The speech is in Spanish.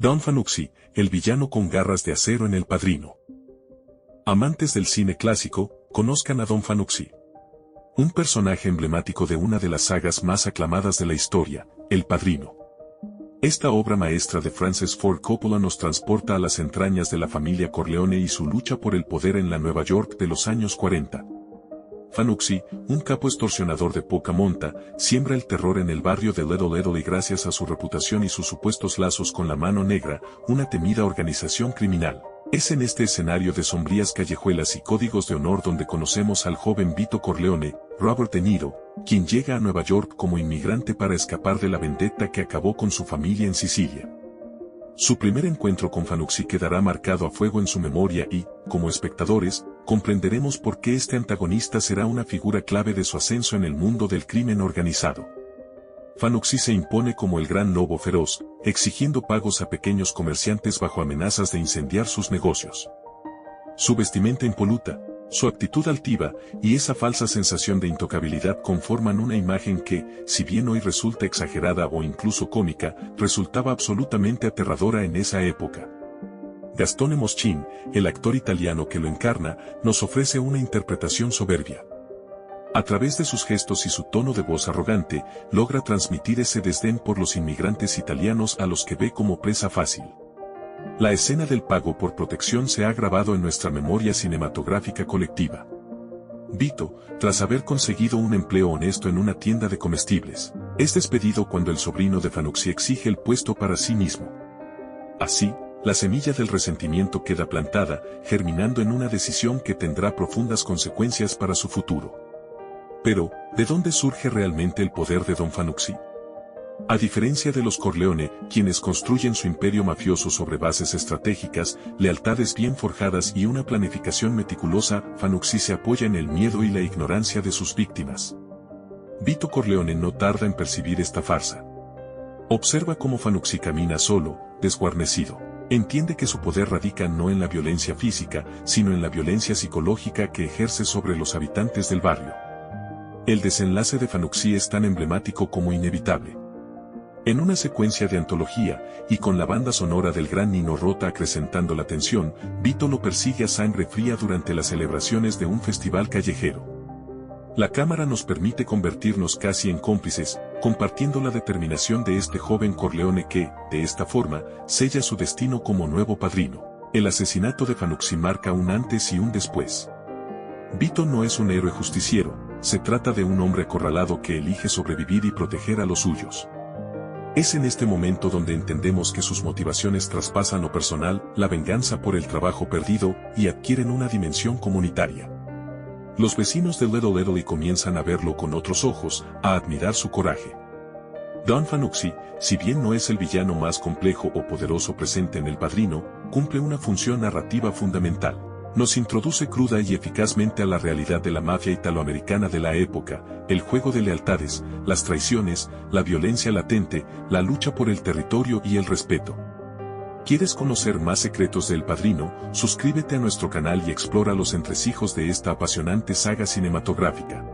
Don Fanucci, el villano con garras de acero en El Padrino. Amantes del cine clásico, conozcan a Don Fanucci. Un personaje emblemático de una de las sagas más aclamadas de la historia, El Padrino. Esta obra maestra de Francis Ford Coppola nos transporta a las entrañas de la familia Corleone y su lucha por el poder en la Nueva York de los años 40. Fanucci, un capo extorsionador de poca monta, siembra el terror en el barrio de Little y gracias a su reputación y sus supuestos lazos con la Mano Negra, una temida organización criminal. Es en este escenario de sombrías callejuelas y códigos de honor donde conocemos al joven Vito Corleone, Robert De Niro, quien llega a Nueva York como inmigrante para escapar de la vendetta que acabó con su familia en Sicilia. Su primer encuentro con Fanucci quedará marcado a fuego en su memoria y, como espectadores, comprenderemos por qué este antagonista será una figura clave de su ascenso en el mundo del crimen organizado. Fanucci se impone como el gran lobo feroz, exigiendo pagos a pequeños comerciantes bajo amenazas de incendiar sus negocios. Su vestimenta impoluta, su actitud altiva y esa falsa sensación de intocabilidad conforman una imagen que, si bien hoy resulta exagerada o incluso cómica, resultaba absolutamente aterradora en esa época. Gastone Moschin, el actor italiano que lo encarna, nos ofrece una interpretación soberbia. A través de sus gestos y su tono de voz arrogante, logra transmitir ese desdén por los inmigrantes italianos a los que ve como presa fácil. La escena del pago por protección se ha grabado en nuestra memoria cinematográfica colectiva. Vito, tras haber conseguido un empleo honesto en una tienda de comestibles, es despedido cuando el sobrino de Fanucci exige el puesto para sí mismo. Así, la semilla del resentimiento queda plantada, germinando en una decisión que tendrá profundas consecuencias para su futuro. Pero, ¿de dónde surge realmente el poder de Don Fanucci? A diferencia de los Corleone, quienes construyen su imperio mafioso sobre bases estratégicas, lealtades bien forjadas y una planificación meticulosa, Fanucci se apoya en el miedo y la ignorancia de sus víctimas. Vito Corleone no tarda en percibir esta farsa. Observa cómo Fanucci camina solo, desguarnecido. Entiende que su poder radica no en la violencia física, sino en la violencia psicológica que ejerce sobre los habitantes del barrio. El desenlace de Fanucci es tan emblemático como inevitable. En una secuencia de antología, y con la banda sonora del gran Nino Rota acrecentando la tensión, Vito lo persigue a sangre fría durante las celebraciones de un festival callejero. La cámara nos permite convertirnos casi en cómplices, compartiendo la determinación de este joven Corleone que, de esta forma, sella su destino como nuevo padrino. El asesinato de Fanucci marca un antes y un después. Vito no es un héroe justiciero, se trata de un hombre acorralado que elige sobrevivir y proteger a los suyos. Es en este momento donde entendemos que sus motivaciones traspasan lo personal, la venganza por el trabajo perdido, y adquieren una dimensión comunitaria. Los vecinos de Little comienzan a verlo con otros ojos, a admirar su coraje. Don Fanucci, si bien no es el villano más complejo o poderoso presente en El Padrino, cumple una función narrativa fundamental. Nos introduce cruda y eficazmente a la realidad de la mafia italoamericana de la época, el juego de lealtades, las traiciones, la violencia latente, la lucha por el territorio y el respeto. ¿Quieres conocer más secretos de El Padrino? Suscríbete a nuestro canal y explora los entresijos de esta apasionante saga cinematográfica.